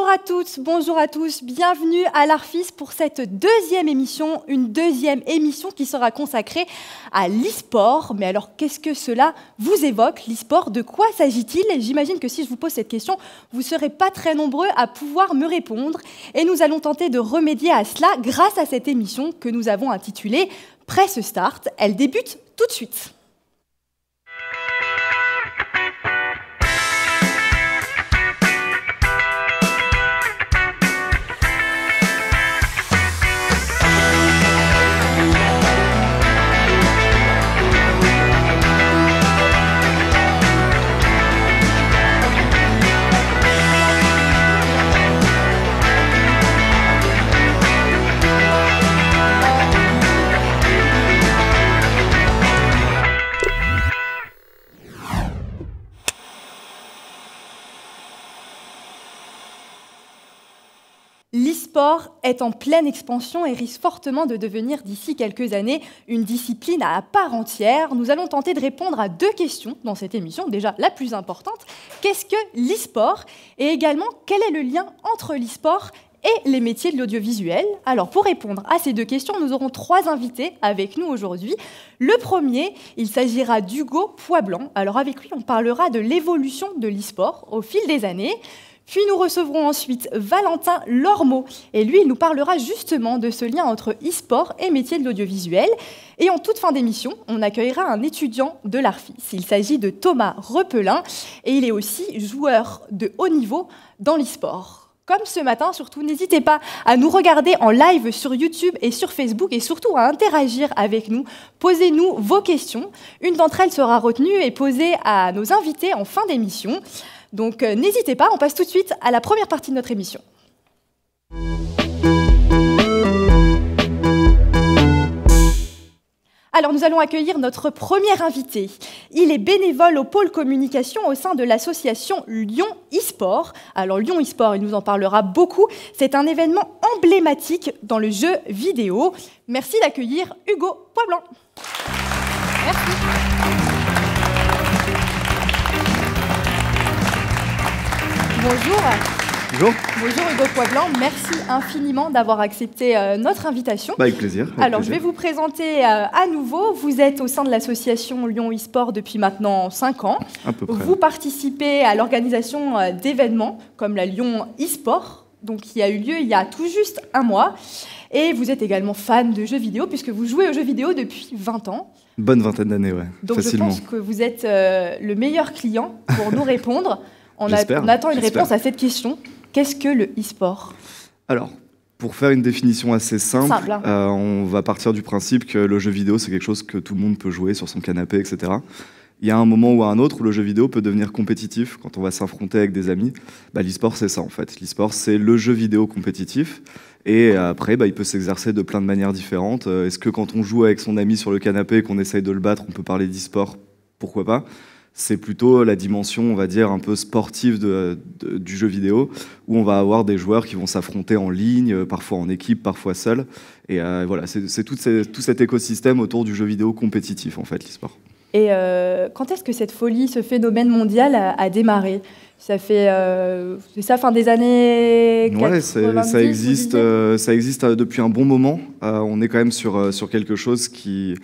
Bonjour à toutes, bonjour à tous, bienvenue à l'Arfis pour cette une deuxième émission qui sera consacrée à l'e-sport. Mais alors, qu'est-ce que cela vous évoque, l'e-sport? De quoi s'agit-il? J'imagine que si je vous pose cette question, vous ne serez pas très nombreux à pouvoir me répondre. Et nous allons tenter de remédier à cela grâce à cette émission que nous avons intitulée Press Start. Elle débute tout de suite. L'e-sport est en pleine expansion et risque fortement de devenir d'ici quelques années une discipline à part entière. Nous allons tenter de répondre à deux questions dans cette émission. Déjà, la plus importante, qu'est-ce que l'e-sport? Et également, quel est le lien entre l'e-sport et les métiers de l'audiovisuel? Alors, pour répondre à ces deux questions, nous aurons trois invités avec nous aujourd'hui. Le premier, il s'agira d'Hugo Poisblanc. Alors, avec lui, on parlera de l'évolution de l'e-sport au fil des années. Puis nous recevrons ensuite Valentin Lormeau, et lui, il nous parlera justement de ce lien entre e-sport et métier de l'audiovisuel. Et en toute fin d'émission, on accueillera un étudiant de l'Arfis. Il s'agit de Thomas Repelin, et il est aussi joueur de haut niveau dans l'e-sport. Comme ce matin, surtout, n'hésitez pas à nous regarder en live sur YouTube et sur Facebook, et surtout à interagir avec nous. Posez-nous vos questions. Une d'entre elles sera retenue et posée à nos invités en fin d'émission. Donc n'hésitez pas, on passe tout de suite à la première partie de notre émission. Alors nous allons accueillir notre premier invité. Il est bénévole au pôle communication au sein de l'association Lyon e-sport. Alors Lyon e-sport, il nous en parlera beaucoup. C'est un événement emblématique dans le jeu vidéo. Merci d'accueillir Hugo Poisblanc. Merci. Bonjour. Bonjour. Bonjour Hugo Poisblanc, merci infiniment d'avoir accepté notre invitation. Avec plaisir. Alors je vais vous présenter à nouveau. Vous êtes au sein de l'association Lyon e-sport depuis maintenant 5 ans. À peu près. Vous participez à l'organisation d'événements comme la Lyon e-sport, donc qui a eu lieu il y a tout juste un mois. Et vous êtes également fan de jeux vidéo puisque vous jouez aux jeux vidéo depuis 20 ans. Bonne vingtaine d'années, ouais. Donc facilement. Je pense que vous êtes le meilleur client pour nous répondre. On attend une réponse à cette question. Qu'est-ce que le e-sport? Alors, pour faire une définition assez simple, on va partir du principe que le jeu vidéo, c'est quelque chose que tout le monde peut jouer sur son canapé, etc. Il y a un moment ou un autre où le jeu vidéo peut devenir compétitif quand on va s'affronter avec des amis. L'e-sport, c'est ça en fait. L'e-sport, c'est le jeu vidéo compétitif. Et après, il peut s'exercer de plein de manières différentes. Est-ce que quand on joue avec son ami sur le canapé et qu'on essaye de le battre, on peut parler d'e-sport? Pourquoi pas? C'est plutôt la dimension, on va dire, un peu sportive du jeu vidéo, où on va avoir des joueurs qui vont s'affronter en ligne, parfois en équipe, parfois seuls. Et voilà, c'est tout cet écosystème autour du jeu vidéo compétitif, en fait, l'e-sport. Et quand est-ce que cette folie, ce phénomène mondial a démarré? Ça fait c'est ça, fin des années 90, ouais, ça existe depuis un bon moment. On est quand même sur quelque chose qui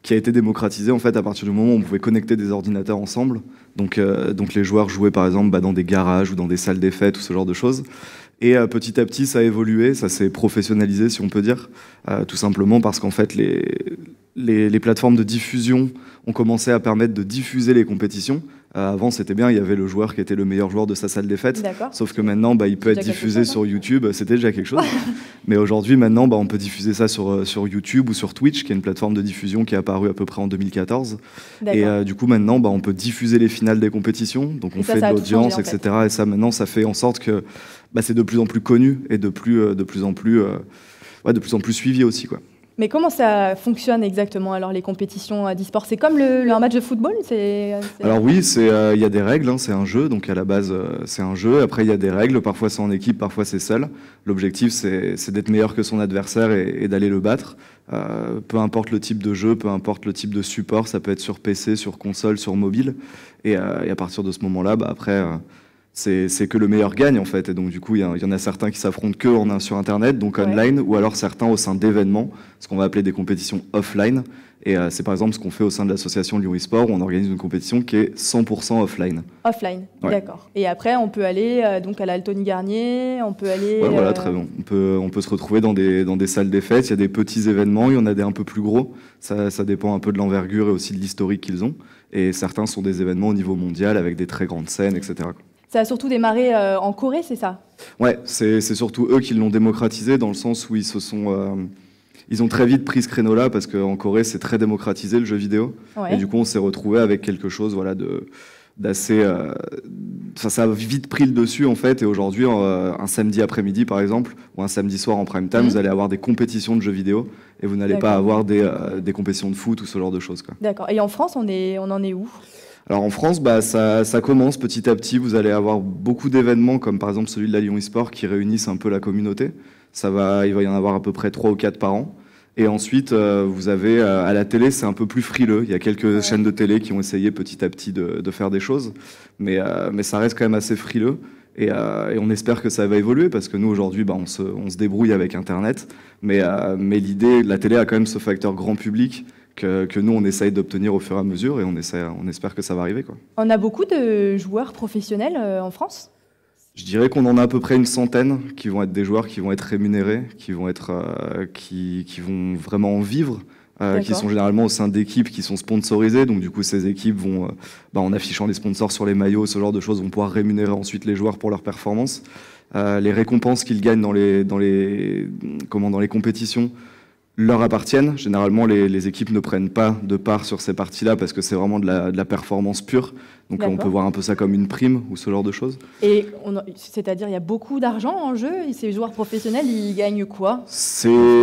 a été démocratisé en fait à partir du moment où on pouvait connecter des ordinateurs ensemble. Donc les joueurs jouaient par exemple dans des garages ou dans des salles des fêtes ou ce genre de choses. Et petit à petit, ça a évolué, ça s'est professionnalisé si on peut dire, tout simplement parce qu'en fait les plateformes de diffusion ont commencé à permettre de diffuser les compétitions. Avant, c'était bien, il y avait le joueur qui était le meilleur joueur de sa salle des fêtes. Sauf que maintenant, il peut être diffusé sur YouTube. C'était déjà quelque chose. Mais aujourd'hui, maintenant, on peut diffuser ça sur YouTube ou sur Twitch, qui est une plateforme de diffusion qui est apparue à peu près en 2014. Et du coup, maintenant, on peut diffuser les finales des compétitions. Donc, on fait de l'audience, etc. Et ça, maintenant, ça fait en sorte que c'est de plus en plus connu et de plus en plus suivi aussi, quoi. Mais comment ça fonctionne exactement, alors, les compétitions d'e-sport? C'est comme un match de football? Alors oui, il y a des règles, hein, c'est un jeu, donc à la base, c'est un jeu. Après, il y a des règles, parfois c'est en équipe, parfois c'est seul. L'objectif, c'est d'être meilleur que son adversaire et d'aller le battre. Peu importe le type de jeu, peu importe le type de support, ça peut être sur PC, sur console, sur mobile. Et à partir de ce moment-là, après... c'est que le meilleur gagne en fait. Et donc du coup, il y en a certains qui s'affrontent que sur Internet, donc online, ou alors certains au sein d'événements, ce qu'on va appeler des compétitions offline. Et c'est par exemple ce qu'on fait au sein de l'association Lyon eSport, où on organise une compétition qui est 100% offline. Offline, ouais. D'accord. Et après, on peut aller donc à l'Altony Garnier, on peut aller... Ouais, voilà, très bon. On peut se retrouver dans des salles des fêtes. Il y a des petits événements, il y en a des un peu plus gros. Ça dépend un peu de l'envergure et aussi de l'historique qu'ils ont. Et certains sont des événements au niveau mondial avec des très grandes scènes, etc. Ça a surtout démarré en Corée, c'est ça? Ouais, c'est surtout eux qui l'ont démocratisé dans le sens où ils ont très vite pris ce créneau-là parce qu'en Corée, c'est très démocratisé le jeu vidéo. Ouais. Et du coup, on s'est retrouvé avec quelque chose d'assez... ça a vite pris le dessus, en fait. Et aujourd'hui, un samedi après-midi, par exemple, ou un samedi soir en prime time, vous allez avoir des compétitions de jeux vidéo et vous n'allez pas avoir des compétitions de foot ou ce genre de choses, quoi. D'accord. Et en France, on en est où? Alors en France, ça commence petit à petit. Vous allez avoir beaucoup d'événements, comme par exemple celui de la Lyon eSport, qui réunissent un peu la communauté. Il va y en avoir à peu près 3 ou 4 par an. Et ensuite, vous avez à la télé, c'est un peu plus frileux. Il y a quelques chaînes de télé qui ont essayé petit à petit de faire des choses, mais ça reste quand même assez frileux. Et on espère que ça va évoluer parce que nous aujourd'hui, on se débrouille avec Internet, mais l'idée, la télé a quand même ce facteur grand public que nous on essaye d'obtenir au fur et à mesure, et on espère que ça va arriver, quoi. On a beaucoup de joueurs professionnels en France? Je dirais qu'on en a à peu près une centaine qui vont être des joueurs qui vont être rémunérés, qui vont vraiment en vivre, qui sont généralement au sein d'équipes qui sont sponsorisées. Donc du coup, ces équipes vont, en affichant les sponsors sur les maillots, ce genre de choses, vont pouvoir rémunérer ensuite les joueurs pour leur performance. Les récompenses qu'ils gagnent dans les compétitions leur appartiennent. Généralement, les équipes ne prennent pas de part sur ces parties-là parce que c'est vraiment de la performance pure. Donc on peut voir un peu ça comme une prime ou ce genre de choses. Et c'est-à-dire, il y a beaucoup d'argent en jeu et ces joueurs professionnels, ils gagnent quoi?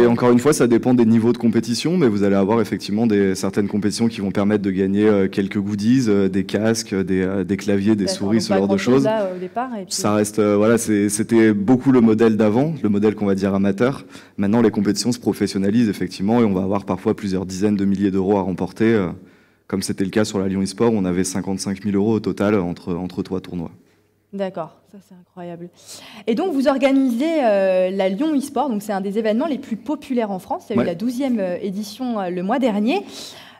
Encore une fois, ça dépend des niveaux de compétition, mais vous allez avoir effectivement certaines compétitions qui vont permettre de gagner quelques goodies, des casques, des claviers, des souris, ce genre de choses. Là, au départ, et puis... Ça reste, c'était beaucoup le modèle d'avant, le modèle qu'on va dire amateur. Maintenant, les compétitions se professionnalisent effectivement et on va avoir parfois plusieurs dizaines de milliers d'euros à remporter. Comme c'était le cas sur la Lyon eSport, on avait 55 000 euros au total entre 3 tournois. D'accord, ça c'est incroyable. Et donc vous organisez la Lyon eSport, donc c'est un des événements les plus populaires en France. Il y a eu la 12e édition le mois dernier.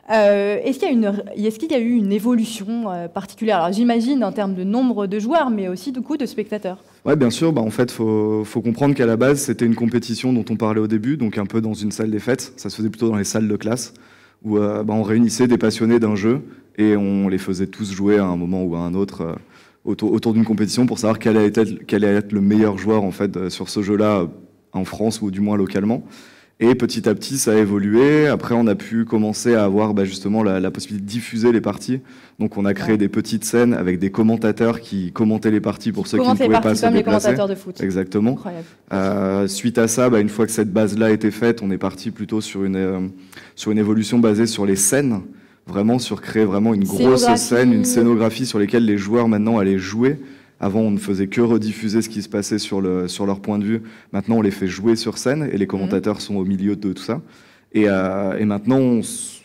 Est-ce qu'il y a eu une évolution particulière? Alors j'imagine en termes de nombre de joueurs, mais aussi du coup de spectateurs. Oui, bien sûr. En fait, faut comprendre qu'à la base, c'était une compétition dont on parlait au début, donc un peu dans une salle des fêtes. Ça se faisait plutôt dans les salles de classe, où on réunissait des passionnés d'un jeu et on les faisait tous jouer à un moment ou à un autre autour d'une compétition pour savoir quel allait être le meilleur joueur en fait, sur ce jeu-là en France ou du moins localement. Et petit à petit, ça a évolué. Après, on a pu commencer à avoir justement la possibilité de diffuser les parties. Donc, on a créé des petites scènes avec des commentateurs qui commentaient les parties pour ceux qui ne pouvaient pas se déplacer. Comme les commentateurs de foot. Exactement. Suite à ça, une fois que cette base-là a été faite, on est parti plutôt sur une évolution basée sur les scènes. Vraiment sur créer vraiment une grosse scène, une scénographie sur laquelle les joueurs maintenant allaient jouer. Avant, on ne faisait que rediffuser ce qui se passait sur leur point de vue. Maintenant, on les fait jouer sur scène et les commentateurs sont au milieu de tout ça. Et maintenant,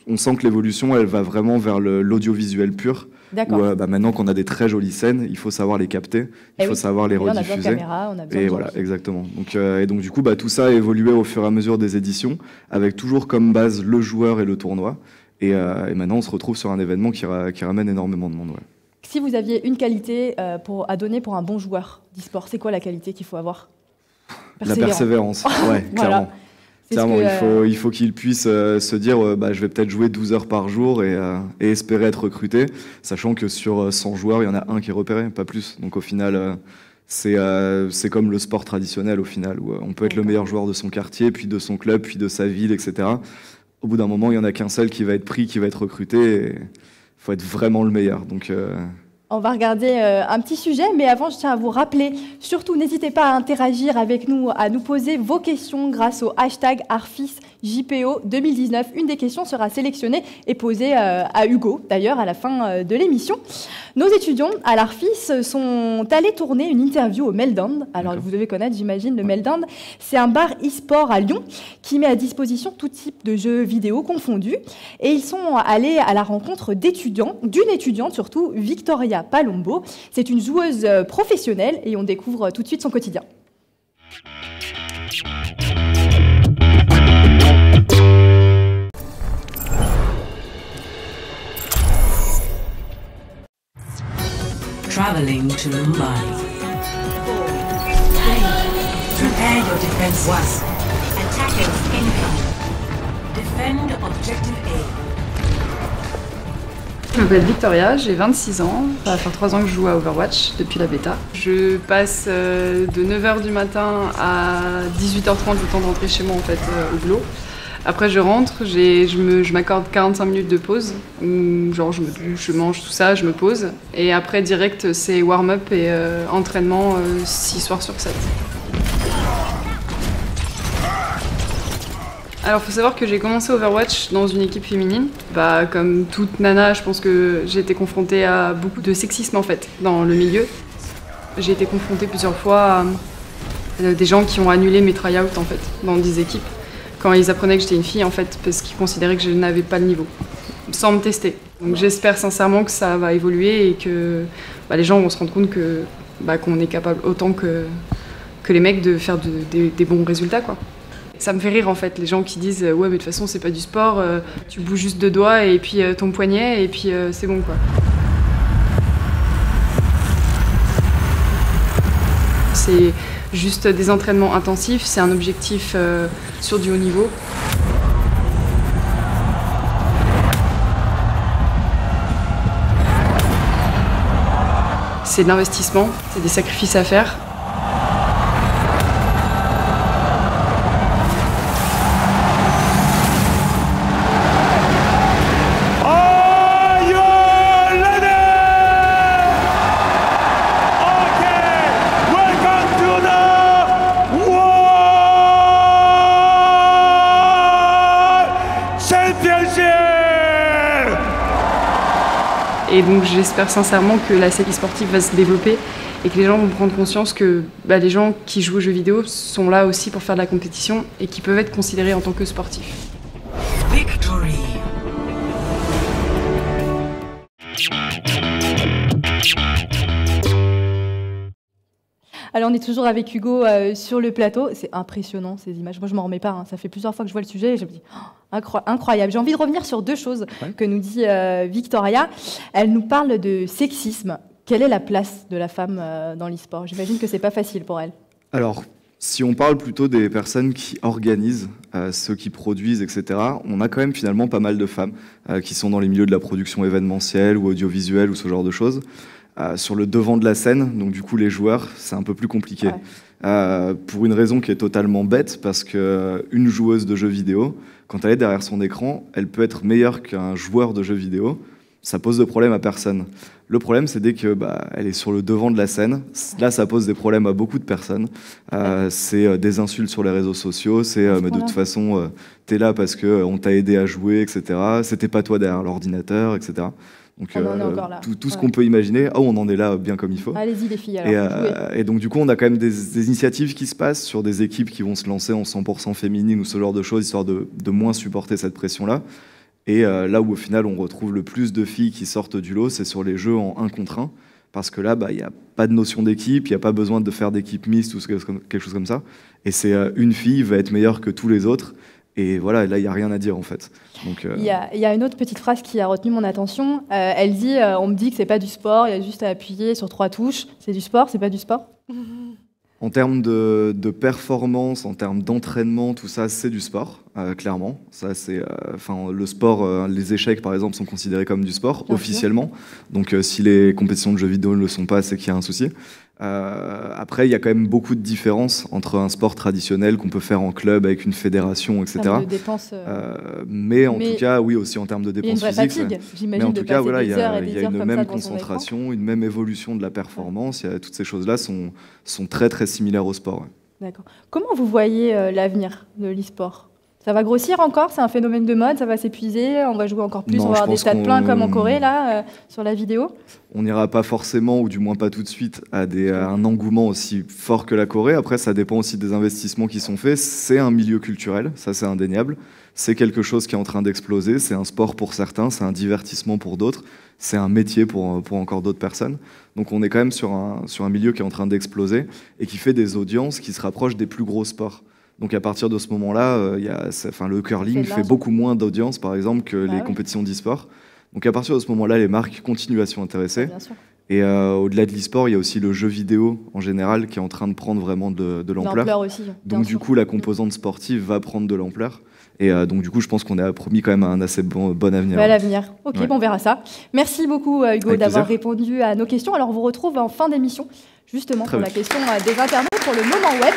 on sent que l'évolution, elle va vraiment vers l'audiovisuel pur. Où, maintenant qu'on a des très jolies scènes, il faut savoir les capter, il faut savoir les rediffuser. On a besoin de caméra, on a besoin de voilà, exactement. Donc du coup, tout ça a évolué au fur et à mesure des éditions, avec toujours comme base le joueur et le tournoi. Et maintenant, on se retrouve sur un événement qui ramène énormément de monde. Ouais. Si vous aviez une qualité à donner pour un bon joueur d'e-sport, c'est quoi la qualité qu'il faut avoir? La persévérance, ouais, clairement. Clairement, il faut qu'il puisse se dire je vais peut-être jouer 12 heures par jour et espérer être recruté, sachant que sur 100 joueurs, il y en a un qui est repéré, pas plus. Donc au final, c'est comme le sport traditionnel au final, où on peut être le meilleur joueur de son quartier, puis de son club, puis de sa ville, etc. Au bout d'un moment, il n'y en a qu'un seul qui va être pris, qui va être recruté. Il faut être vraiment le meilleur. Donc, on va regarder un petit sujet, mais avant, je tiens à vous rappeler, surtout n'hésitez pas à interagir avec nous, à nous poser vos questions grâce au hashtag ArfisJPO 2019. Une des questions sera sélectionnée et posée à Hugo, d'ailleurs, à la fin de l'émission. Nos étudiants à l'Arfis sont allés tourner une interview au Meltdown. Alors, vous devez connaître, j'imagine, le Meltdown. C'est un bar e-sport à Lyon qui met à disposition tout type de jeux vidéo confondus. Et ils sont allés à la rencontre d'une étudiante, surtout Victoria. Victoria Palombo. C'est une joueuse professionnelle et on découvre tout de suite son quotidien. Traveling to Mumbai. Prepare your defenses. Attackers incoming. Defend objective A. Je m'appelle Victoria, j'ai 26 ans, ça va faire 3 ans que je joue à Overwatch depuis la bêta. Je passe de 9h du matin à 18h30 le temps de rentrer chez moi en fait au boulot. Après je rentre, je m'accorde 45 minutes de pause, où, genre je me douche, je mange tout ça, je me pose. Et après direct c'est warm-up et entraînement 6 soirs sur 7. Alors faut savoir que j'ai commencé Overwatch dans une équipe féminine. Bah, comme toute nana, je pense que j'ai été confrontée à beaucoup de sexisme en fait dans le milieu. J'ai été confrontée plusieurs fois à des gens qui ont annulé mes try-outs en fait dans des équipes quand ils apprenaient que j'étais une fille en fait parce qu'ils considéraient que je n'avais pas le niveau, sans me tester. Donc j'espère sincèrement que ça va évoluer et que les gens vont se rendre compte que qu'on est capable autant que les mecs de faire des bons résultats quoi. Ça me fait rire en fait, les gens qui disent ouais mais de toute façon c'est pas du sport, tu bouges juste 2 doigts et puis ton poignet et puis c'est bon quoi. C'est juste des entraînements intensifs, c'est un objectif sur du haut niveau. C'est de l'investissement, c'est des sacrifices à faire. Et donc j'espère sincèrement que la scène sportive va se développer et que les gens vont prendre conscience que les gens qui jouent aux jeux vidéo sont là aussi pour faire de la compétition et qui peuvent être considérés en tant que sportifs. Victory. Alors on est toujours avec Hugo sur le plateau. C'est impressionnant ces images. Moi je m'en remets pas. Ça fait plusieurs fois que je vois le sujet et je me dis incroyable. J'ai envie de revenir sur 2 choses que nous dit Victoria. Elle nous parle de sexisme. Quelle est la place de la femme dans l'e-sport? J'imagine que c'est pas facile pour elle. Alors, si on parle plutôt des personnes qui organisent, ceux qui produisent, etc., on a quand même finalement pas mal de femmes qui sont dans les milieux de la production événementielle ou audiovisuelle ou ce genre de choses. Sur le devant de la scène, donc du coup les joueurs, c'est un peu plus compliqué. Ouais. Pour une raison qui est totalement bête, parce qu'une joueuse de jeux vidéo, quand elle est derrière son écran, elle peut être meilleure qu'un joueur de jeux vidéo. Ça pose de problème à personne. Le problème, c'est dès que elle est sur le devant de la scène. Là, ça pose des problèmes à beaucoup de personnes. C'est des insultes sur les réseaux sociaux. C'est de toute façon, t'es là parce qu'on t'a aidé à jouer, etc. C'était pas toi derrière l'ordinateur, etc. Donc tout ce qu'on peut imaginer, on en est là bien comme il faut. Allez-y les filles, alors. Et donc du coup, on a quand même des initiatives qui se passent sur des équipes qui vont se lancer en 100% féminine ou ce genre de choses, histoire de moins supporter cette pression-là. Et là où au final on retrouve le plus de filles qui sortent du lot, c'est sur les jeux en 1 contre 1. Parce que là, il n'y a pas de notion d'équipe, il n'y a pas besoin de faire d'équipe mixte ou quelque chose comme ça. Et c'est une fille va être meilleure que tous les autres. Et voilà, là, il n'y a rien à dire en fait. Donc, il y a une autre petite phrase qui a retenu mon attention. Elle dit on me dit que c'est pas du sport, il y a juste à appuyer sur 3 touches. C'est du sport, c'est pas du sport? En termes de performance, en termes d'entraînement, tout ça, c'est du sport, clairement. Ça, c'est, le sport, les échecs, par exemple, sont considérés comme du sport, bien officiellement. Sûr. Donc, si les compétitions de jeux vidéo ne le sont pas, c'est qu'il y a un souci. Après, il y a quand même beaucoup de différences entre un sport traditionnel qu'on peut faire en club avec une fédération, etc. De dépenses, mais en tout cas, oui, aussi en termes de dépenses physiques. Mais en tout cas, voilà, il y a une même concentration, une même évolution de la performance. Toutes ces choses-là sont très très similaires au sport. Ouais. D'accord. Comment vous voyez l'avenir de l'e-sport? Ça va grossir encore? C'est un phénomène de mode? Ça va s'épuiser? On va jouer encore plus? Non, On va je avoir des pense stades qu'on- pleins comme en Corée, là, sur la vidéo? On n'ira pas forcément, ou du moins pas tout de suite, à un engouement aussi fort que la Corée. Après, ça dépend aussi des investissements qui sont faits. C'est un milieu culturel, ça c'est indéniable. C'est quelque chose qui est en train d'exploser. C'est un sport pour certains, c'est un divertissement pour d'autres, c'est un métier pour encore d'autres personnes. Donc on est quand même sur un milieu qui est en train d'exploser et qui fait des audiences qui se rapprochent des plus gros sports. Donc à partir de ce moment-là, le curling fait beaucoup moins d'audience, par exemple, que les compétitions d'e-sport. Donc à partir de ce moment-là, les marques continuent à s'y intéresser. Bien sûr. Et au-delà de l'e-sport, il y a aussi le jeu vidéo en général qui est en train de prendre vraiment de l'ampleur. L'ampleur aussi. Donc du coup, la composante sportive va prendre de l'ampleur. Et donc du coup, je pense qu'on a promis quand même un assez bon avenir. À l'avenir. Ok, Ouais. bon, on verra ça. Merci beaucoup Hugo Avec d'avoir plaisir. répondu à nos questions. Alors on vous retrouve en fin d'émission, justement Très pour bien. la question des internautes pour le moment web.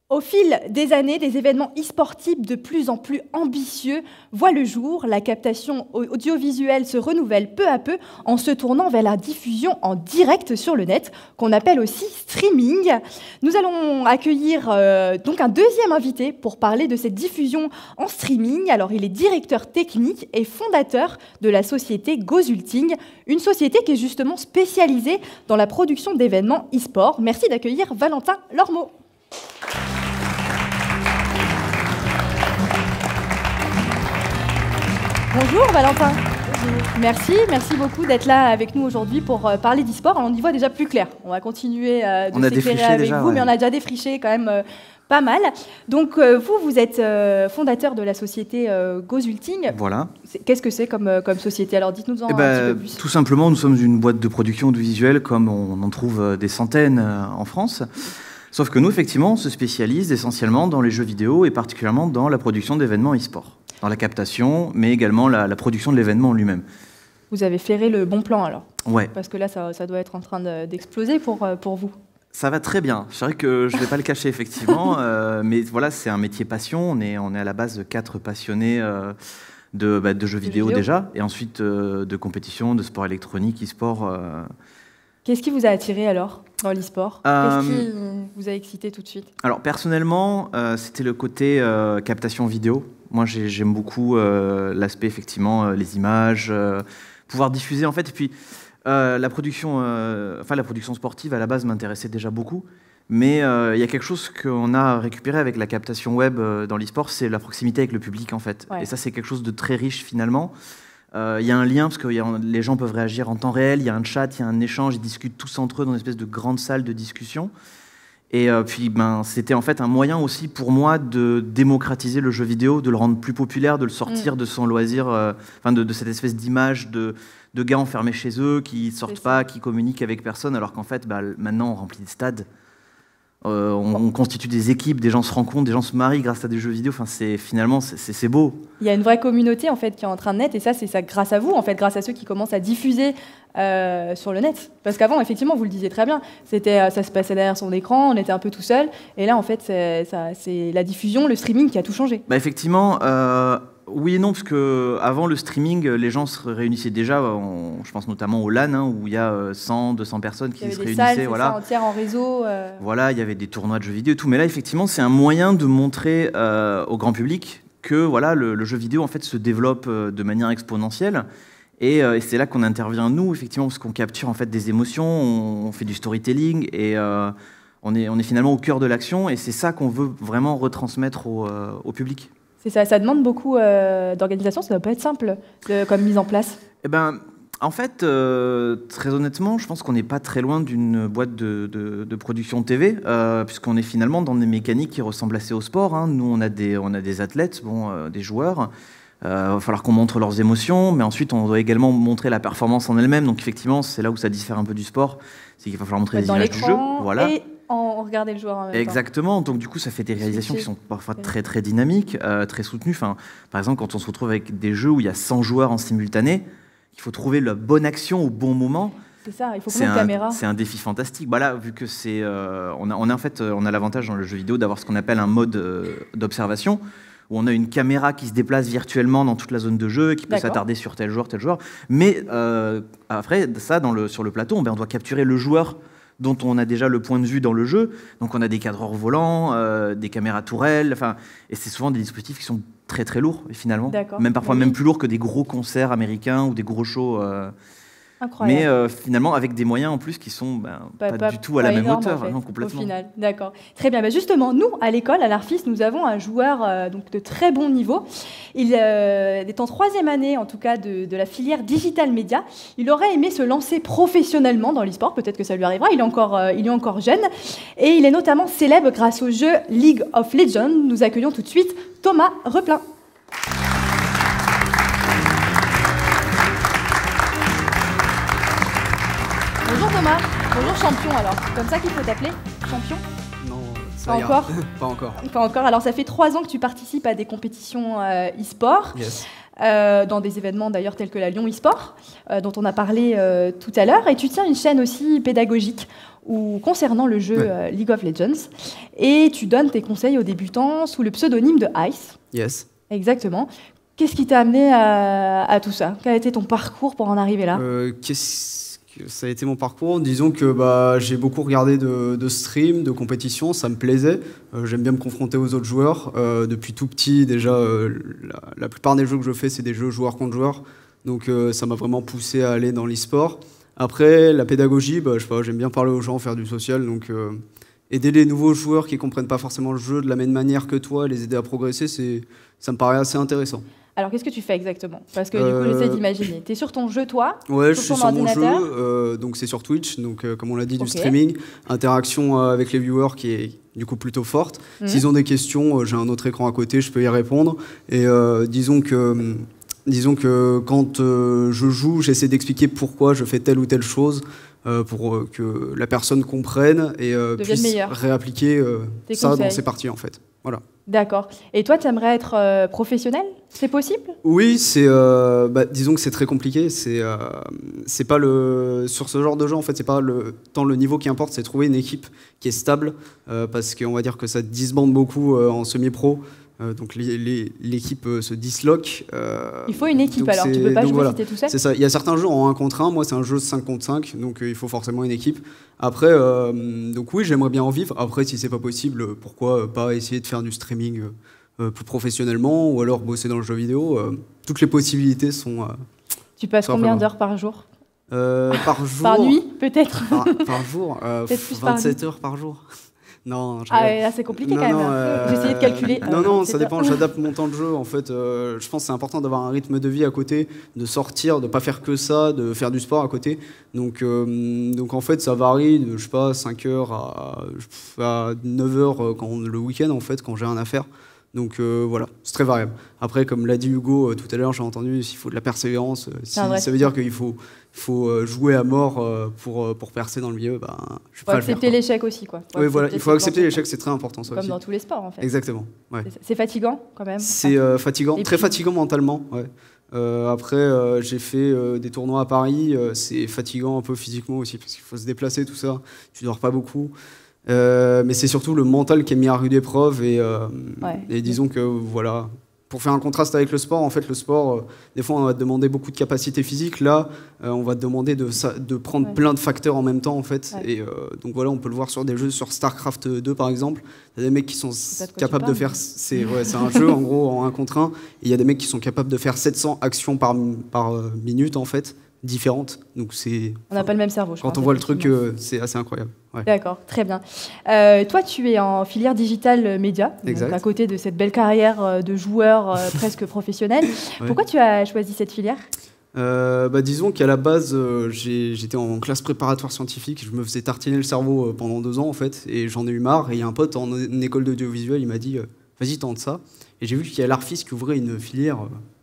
Au fil des années, des événements e-sportifs de plus en plus ambitieux voient le jour. La captation audiovisuelle se renouvelle peu à peu en se tournant vers la diffusion en direct sur le net, qu'on appelle aussi streaming. Nous allons accueillir donc un deuxième invité pour parler de cette diffusion en streaming. Alors, il est directeur technique et fondateur de la société Gozulting, une société qui est justement spécialisée dans la production d'événements e-sport. Merci d'accueillir Valentin Lormeau. Bonjour Valentin. Merci beaucoup d'être là avec nous aujourd'hui pour parler d'e-sport. On y voit déjà plus clair. On va continuer de s'éclairer avec vous, mais on a déjà défriché quand même pas mal. Donc vous êtes fondateur de la société Gozulting. Voilà. Qu'est-ce que c'est comme société? Alors dites-nous un petit peu plus. Tout simplement, nous sommes une boîte de production audiovisuelle comme on en trouve des centaines en France. Sauf que nous, effectivement, on se spécialise essentiellement dans les jeux vidéo et particulièrement dans la production d'événements e-sport. Dans la captation, mais également la production de l'événement en lui-même. Vous avez ferré le bon plan alors? Ouais. Parce que là, ça doit être en train d'exploser pour vous. Ça va très bien. C'est vrai que je ne vais pas le cacher, effectivement. Mais voilà, c'est un métier passion. On est à la base 4 passionnés de jeux vidéo déjà. Et ensuite de compétition, de sport électronique, e-sport. Qu'est-ce qui vous a attiré alors dans l'e-sport? Qu'est-ce qui vous a excité tout de suite? Alors personnellement, c'était le côté captation vidéo. Moi, j'aime beaucoup l'aspect, effectivement, les images, pouvoir diffuser, en fait. Et puis, la production sportive, à la base, m'intéressait déjà beaucoup. Mais il y a quelque chose qu'on a récupéré avec la captation web dans l'e-sport, c'est la proximité avec le public, en fait. Ouais. Et ça, c'est quelque chose de très riche, finalement. Il y a un lien, parce que les gens peuvent réagir en temps réel, il y a un chat, il y a un échange, ils discutent tous entre eux dans une espèce de grande salle de discussion. Et puis, c'était en fait un moyen aussi pour moi de démocratiser le jeu vidéo, de le rendre plus populaire, de le sortir de son loisir, de cette espèce d'image de gars enfermés chez eux, qui ne sortent pas, qui communiquent avec personne, alors qu'en fait, maintenant, on remplit des stades, on constitue des équipes, des gens se rencontrent, des gens se marient grâce à des jeux vidéo. Enfin, finalement, c'est beau. Il y a une vraie communauté en fait qui est en train de naître, et ça, c'est ça grâce à vous, en fait, grâce à ceux qui commencent à diffuser sur le net. Parce qu'avant, effectivement, vous le disiez très bien, ça se passait derrière son écran, on était un peu tout seul, et là, en fait, c'est la diffusion, le streaming qui a tout changé. Effectivement, oui et non, parce que avant le streaming, les gens se réunissaient déjà, je pense notamment au LAN, où il y a 100, 200 personnes qui se réunissaient. Salles, voilà. Entières en réseau. Voilà, il y avait des tournois de jeux vidéo et tout. Mais là, effectivement, c'est un moyen de montrer au grand public que voilà, le jeu vidéo en fait, se développe de manière exponentielle. Et c'est là qu'on intervient, nous, effectivement, parce qu'on capture en fait, des émotions, on fait du storytelling et on est finalement au cœur de l'action. Et c'est ça qu'on veut vraiment retransmettre au public. C'est ça, ça demande beaucoup d'organisation, ça ne doit pas être simple comme mise en place. En fait, très honnêtement, je pense qu'on n'est pas très loin d'une boîte de production TV, puisqu'on est finalement dans des mécaniques qui ressemblent assez au sport. Hein. Nous, on a des athlètes, des joueurs. Il va falloir qu'on montre leurs émotions, mais ensuite, on doit également montrer la performance en elle-même. Donc, effectivement, c'est là où ça diffère un peu du sport. C'est qu'il va falloir montrer les images du jeu. Voilà. Et regarder le joueur en même temps. Exactement. Donc, du coup, ça fait des réalisations qui sont parfois très, très dynamiques, très soutenues. Enfin, par exemple, quand on se retrouve avec des jeux où il y a 100 joueurs en simultané, il faut trouver la bonne action au bon moment. C'est ça, il faut combien de caméras? C'est un défi fantastique. Voilà, vu que on a l'avantage dans le jeu vidéo d'avoir ce qu'on appelle un mode d'observation, où on a une caméra qui se déplace virtuellement dans toute la zone de jeu et qui peut s'attarder sur tel joueur. Mais après, ça, sur le plateau, on doit capturer le joueur dont on a déjà le point de vue dans le jeu. Donc on a des cadreurs volants, des caméras tourelles, et c'est souvent des dispositifs qui sont très très lourds finalement. Même parfois même plus lourds que des gros concerts américains ou des gros shows. Incroyable. Mais finalement avec des moyens en plus qui sont pas du tout à la même hauteur, en fait, complètement. Au final, d'accord. Très bien. Justement, nous à l'école, à l'Arfis, nous avons un joueur donc de très bon niveau. Il est en 3e année, en tout cas, de la filière Digital Media. Il aurait aimé se lancer professionnellement dans l'e-sport. Peut-être que ça lui arrivera. Il est encore jeune et il est notamment célèbre grâce au jeu League of Legends. Nous accueillons tout de suite Thomas Replin. Bonjour Thomas, bonjour champion alors, comme ça qu'il faut t'appeler, champion? Non, ça pas encore. Pas encore. Pas encore, alors ça fait 3 ans que tu participes à des compétitions e-sport, Yes. Dans des événements d'ailleurs tels que la Lyon e-sport, dont on a parlé tout à l'heure, et tu tiens une chaîne aussi pédagogique concernant le jeu League of Legends, et tu donnes tes conseils aux débutants sous le pseudonyme de Ice. Yes. Exactement. Qu'est-ce qui t'a amené à tout ça? Quel a été ton parcours pour en arriver là? Ça a été mon parcours. Disons que j'ai beaucoup regardé de streams, de compétitions, ça me plaisait. J'aime bien me confronter aux autres joueurs. Depuis tout petit, déjà, la plupart des jeux que je fais, c'est des jeux joueur contre joueur. Donc ça m'a vraiment poussé à aller dans l'e-sport. Après, la pédagogie, je sais pas, j'aime bien parler aux gens, faire du social. Donc aider les nouveaux joueurs qui ne comprennent pas forcément le jeu de la même manière que toi, les aider à progresser, ça me paraît assez intéressant. Alors, qu'est-ce que tu fais exactement? Parce que du coup, j'essaie d'imaginer. Tu es sur ton jeu, toi? Ouais, je suis sur mon ordinateur jeu, donc c'est sur Twitch, donc comme on l'a dit, du streaming. Interaction avec les viewers qui est du coup plutôt forte. S'ils ont des questions, j'ai un autre écran à côté, je peux y répondre. Et disons que quand je joue, j'essaie d'expliquer pourquoi je fais telle ou telle chose pour que la personne comprenne et puisse réappliquer ça dans ses parties en fait. Voilà. D'accord. Et toi, tu aimerais être professionnel? C'est possible? Oui, disons que c'est très compliqué. C'est pas sur ce genre de jeu en fait, c'est pas tant le niveau qui importe, c'est trouver une équipe qui est stable parce qu'on va dire que ça disbande beaucoup en semi-pro. Donc l'équipe se disloque. Il faut une équipe alors, tu peux pas jouer si t'es tout seul? C'est ça, il y a certains jeux en 1 contre 1, moi c'est un jeu 5 contre 5, donc il faut forcément une équipe. Après, donc oui, j'aimerais bien en vivre. Après, si c'est pas possible, pourquoi pas essayer de faire du streaming plus professionnellement ou alors bosser dans le jeu vidéo. Toutes les possibilités sont... Tu passes combien d'heures par jour? Par jour. Par nuit, peut-être? Par jour, 27 heures par jour. Non, là c'est compliqué quand même. J'ai essayé de calculer. Non, ça dépend, j'adapte mon temps de jeu. En fait, je pense que c'est important d'avoir un rythme de vie à côté, de sortir, de ne pas faire que ça, de faire du sport à côté. Donc en fait, ça varie de, je sais pas, 5h à 9h le week-end, en fait, quand j'ai rien à faire. Donc voilà, c'est très variable. Après, comme l'a dit Hugo tout à l'heure, j'ai entendu, s'il faut de la persévérance, ça veut dire qu'il faut jouer à mort pour percer dans le milieu, je suis prêt à le faire. Il faut accepter l'échec aussi, quoi. Oui, voilà, il faut accepter l'échec, c'est très important, ça comme aussi. Dans tous les sports, en fait. Exactement. Ouais. C'est fatigant, quand même. C'est fatigant, très fatigant mentalement, ouais. Après, j'ai fait des tournois à Paris, c'est fatigant un peu physiquement aussi, parce qu'il faut se déplacer, tout ça, tu dors pas beaucoup. Mais c'est surtout le mental qui est mis à rude épreuve et disons que voilà, pour faire un contraste avec le sport, en fait le sport, des fois on va te demander beaucoup de capacité physique, là on va te demander de prendre plein de facteurs en même temps en fait, et donc voilà, on peut le voir sur des jeux, sur StarCraft 2 par exemple, il y a des mecs qui sont capables de faire, c'est un jeu en gros en 1 contre 1, et il y a des mecs qui sont capables de faire 700 actions par minute en fait, différentes. Donc on n'a pas le même cerveau. Quand on voit le truc, c'est assez incroyable. Ouais. D'accord, très bien. Toi, tu es en filière Digital Media, donc à côté de cette belle carrière de joueur presque professionnel. Ouais. Pourquoi tu as choisi cette filière? Disons qu'à la base, j'étais en classe préparatoire scientifique, je me faisais tartiner le cerveau pendant 2 ans en fait, et j'en ai eu marre. Et il y a un pote en école d'audiovisuel, il m'a dit vas-y, tente ça. Et j'ai vu qu'il y a l'Arfis qui ouvrait une filière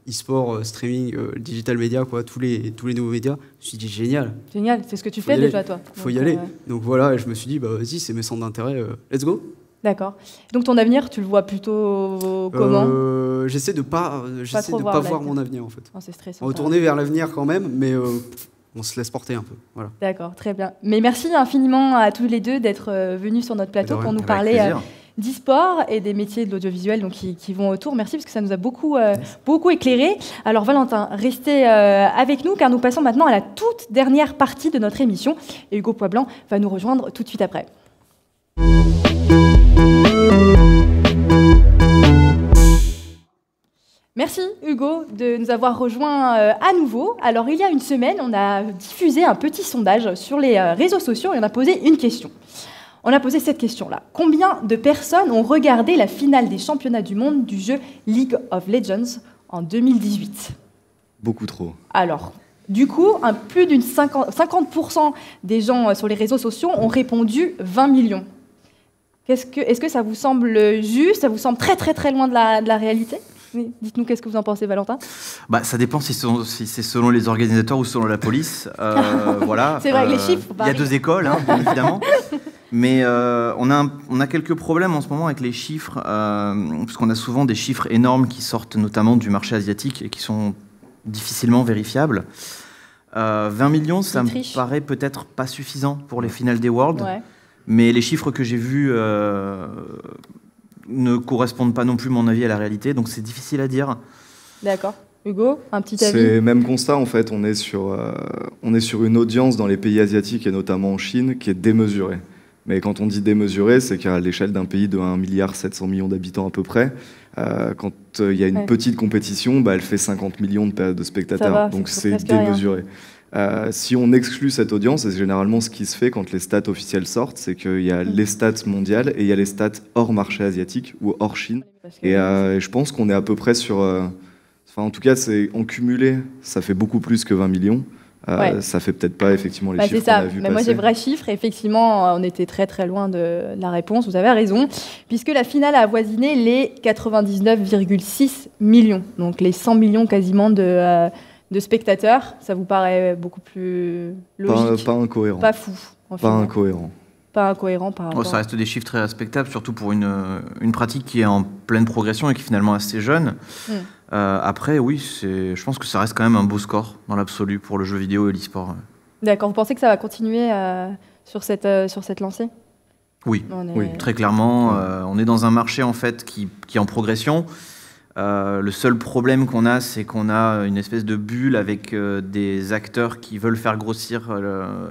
e-sport, streaming, digital media, quoi, tous les nouveaux médias. Je me suis dit génial. Génial, c'est ce que tu fais déjà toi. Faut y aller. Donc voilà, et je me suis dit vas-y, c'est mes centres d'intérêt, let's go. D'accord. Donc ton avenir, tu le vois plutôt comment? J'essaie de pas voir mon avenir en fait. Oh, c'est stressant. Retourner vers l'avenir quand même, mais on se laisse porter un peu. Voilà. D'accord, très bien. Mais merci infiniment à tous les deux d'être venus sur notre plateau pour nous parler d'e-sport et des métiers de l'audiovisuel donc qui vont autour. Merci parce que ça nous a beaucoup éclairé. Alors Valentin, restez avec nous car nous passons maintenant à la toute dernière partie de notre émission et Hugo Poisblanc va nous rejoindre tout de suite après. Merci Hugo de nous avoir rejoints à nouveau. Alors il y a une semaine, on a diffusé un petit sondage sur les réseaux sociaux et on a posé une question. On a posé cette question-là. Combien de personnes ont regardé la finale des championnats du monde du jeu League of Legends en 2018 ? Beaucoup trop. Alors, du coup, plus d'une 50% des gens sur les réseaux sociaux ont répondu 20 millions. Est-ce que ça vous semble juste ? Ça vous semble très très très loin de la réalité ? Oui. Dites-nous, qu'est-ce que vous en pensez, Valentin ? Ça dépend si c'est selon les organisateurs ou selon la police. Voilà. C'est vrai que les chiffres... Il y a deux écoles, hein, bien évidemment. Mais on a quelques problèmes en ce moment avec les chiffres, parce qu'on a souvent des chiffres énormes qui sortent notamment du marché asiatique et qui sont difficilement vérifiables. 20 millions, ça me paraît peut-être pas suffisant pour les finales des Worlds. Ouais. Mais les chiffres que j'ai vus ne correspondent pas non plus, à mon avis, à la réalité, donc c'est difficile à dire. D'accord. Hugo, un petit avis ? C'est le même constat, en fait. On est sur une audience dans les pays asiatiques, et notamment en Chine, qui est démesurée. Mais quand on dit démesurée, c'est qu'à l'échelle d'un pays de 1,7 milliard d'habitants à peu près, quand il y a une petite compétition, elle fait 50 millions de spectateurs. Donc c'est démesuré. Si on exclut cette audience, et c'est généralement ce qui se fait quand les stats officielles sortent, c'est qu'il y a les stats mondiales et il y a les stats hors marché asiatique ou hors Chine. Et je pense qu'on est à peu près sur... en tout cas, en cumulé, ça fait beaucoup plus que 20 millions. Ça fait peut-être pas effectivement les chiffres qu'on a vus passer. Moi j'ai vrai chiffre, et effectivement on était très très loin de la réponse, vous avez raison, puisque la finale a avoisiné les 99,6 millions, donc les 100 millions quasiment de spectateurs. Ça vous paraît beaucoup plus logique ? Pas incohérent. Pas fou. Pas incohérent par rapport... Ça reste des chiffres très respectables, surtout pour une pratique qui est en pleine progression et qui est finalement assez jeune. Après, oui, je pense que ça reste quand même un beau score dans l'absolu pour le jeu vidéo et l'e-sport. D'accord. Vous pensez que ça va continuer sur cette lancée ? Oui, très clairement. On est dans un marché en fait qui est en progression. Le seul problème qu'on a, c'est qu'on a une espèce de bulle avec des acteurs qui veulent faire grossir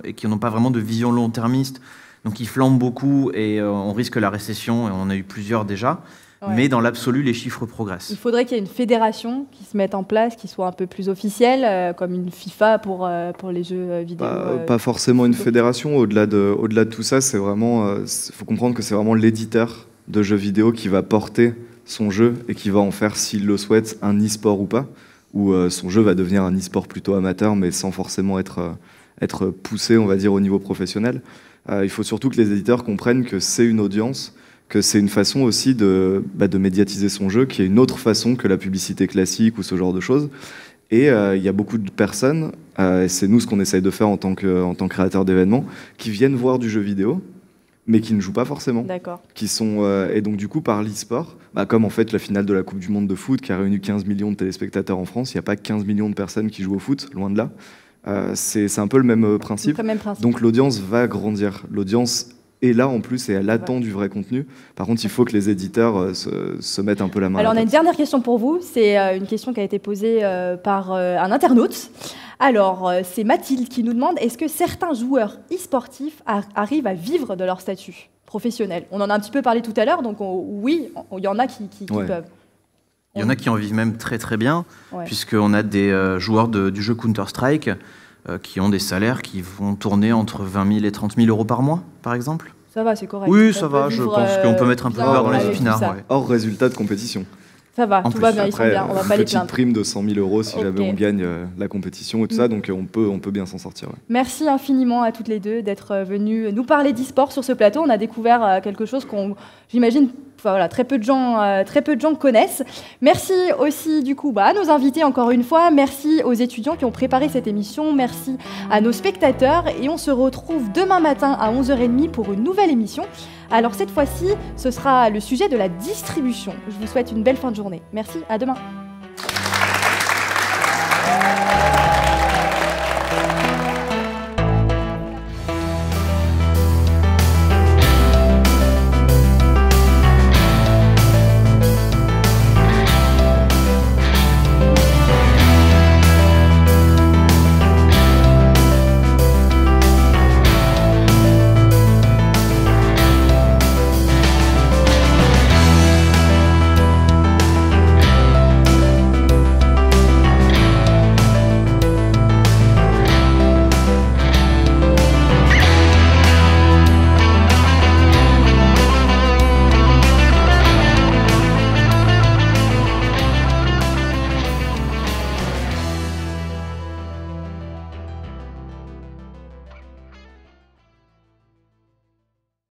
et qui n'ont pas vraiment de vision long-termiste. Donc ils flambent beaucoup et on risque la récession, et on en a eu plusieurs déjà. Ouais. Mais dans l'absolu, les chiffres progressent. Il faudrait qu'il y ait une fédération qui se mette en place, qui soit un peu plus officielle, comme une FIFA pour les jeux vidéo. Pas forcément une fédération. Au-delà de tout ça, c'est vraiment, faut comprendre que c'est vraiment l'éditeur de jeux vidéo qui va porter son jeu et qui va en faire, s'il le souhaite, un e-sport ou pas, ou son jeu va devenir un e-sport plutôt amateur, mais sans forcément être poussé, on va dire, au niveau professionnel. Il faut surtout que les éditeurs comprennent que c'est une audience, que c'est une façon aussi de médiatiser son jeu, qui est une autre façon que la publicité classique ou ce genre de choses. Et il y a beaucoup de personnes, et c'est nous ce qu'on essaye de faire en tant que créateur d'événements, qui viennent voir du jeu vidéo, mais qui ne jouent pas forcément. D'accord. Et donc du coup, par l'e-sport, comme en fait la finale de la Coupe du Monde de foot, qui a réuni 15 millions de téléspectateurs en France, il n'y a pas 15 millions de personnes qui jouent au foot, loin de là. C'est un peu le même principe. Donc l'audience va grandir. L'audience est là en plus et elle attend du vrai contenu. Par contre, il faut que les éditeurs se mettent un peu la main. Alors on a une dernière question pour vous. C'est une question qui a été posée par un internaute. Alors c'est Mathilde qui nous demande, est-ce que certains joueurs e-sportifs arrivent à vivre de leur statut professionnel ? On en a un petit peu parlé tout à l'heure, donc oui, il y en a qui peuvent. Il y en a qui en vivent même très très bien, puisqu'on a des joueurs du jeu Counter-Strike qui ont des salaires qui vont tourner entre 20 000 et 30 000 euros par mois, par exemple. Ça va, c'est correct. Oui, ça va, je pense qu'on peut mettre un peu de beurre dans les épinards. Hors résultat de compétition. Ça va, tout va bien, ils sont bien, on va pas les plaindre. Une petite prime de 100 000 euros si jamais on gagne la compétition et tout ça, donc on peut bien s'en sortir. Ouais. Merci infiniment à toutes les deux d'être venues nous parler d'e-sport sur ce plateau. On a découvert quelque chose j'imagine, très peu de gens connaissent. Merci aussi du coup à nos invités encore une fois. Merci aux étudiants qui ont préparé cette émission. Merci à nos spectateurs. Et on se retrouve demain matin à 11h30 pour une nouvelle émission. Alors cette fois-ci, ce sera le sujet de la distribution. Je vous souhaite une belle fin de journée. Merci, à demain.